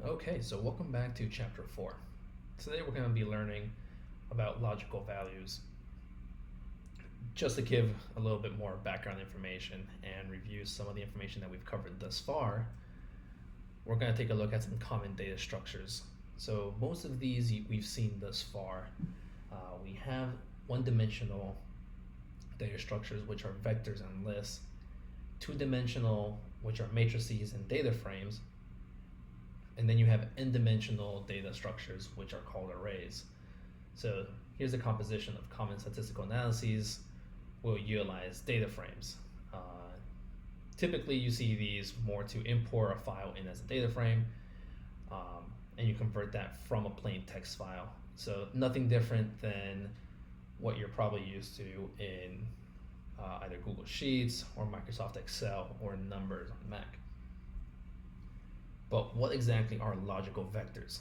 Okay, so welcome back to chapter 4. Today we're going to be learning about logical values. Just to give a little bit more background information and review some of the information that we've covered thus far, we're going to take a look at some common data structures. So most of these we've seen thus far. We have one-dimensional data structures, which are vectors and lists, two-dimensional, which are matrices and data frames, and then you have n-dimensional data structures, which are called arrays. So here's the composition of common statistical analyses. We'll utilize data frames. Typically, you see these more to import a file in as a data frame, and you convert that from a plain text file. So nothing different than what you're probably used to in either Google Sheets or Microsoft Excel or Numbers on Mac. But what exactly are logical vectors?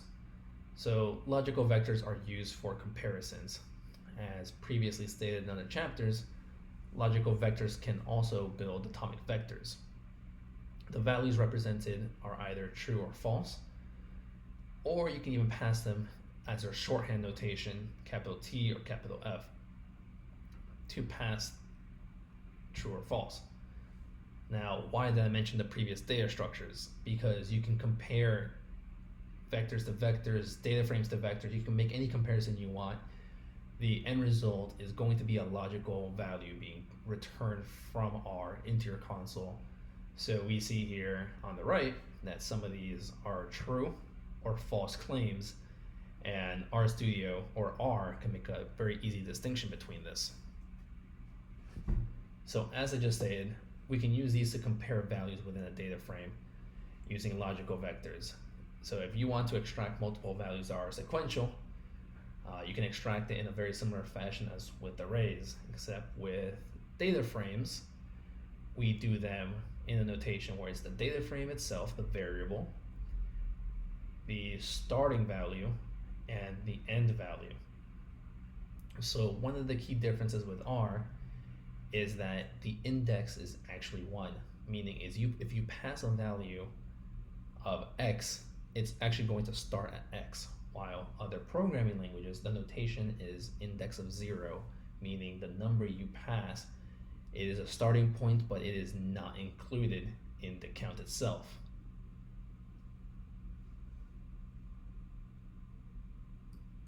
So logical vectors are used for comparisons. As previously stated in other chapters, logical vectors can also build atomic vectors. The values represented are either true or false, or you can even pass them as their shorthand notation, capital T or capital F, to pass true or false. Now, why did I mention the previous data structures? Because you can compare vectors to vectors, data frames to vectors. You can make any comparison you want. The end result is going to be a logical value being returned from R into your console. So we see here on the right that some of these are true or false claims, and RStudio or R can make a very easy distinction between this. So as I just stated, we can use these to compare values within a data frame using logical vectors. So if you want to extract multiple values that are sequential, you can extract it in a very similar fashion as with arrays, except with data frames, we do them in a notation where it's the data frame itself, the variable, the starting value, and the end value. So one of the key differences with R is that the index is actually 1, meaning if you pass a value of x, it's actually going to start at x, while other programming languages, the notation is index of 0, meaning the number you pass, it is a starting point, but it is not included in the count itself.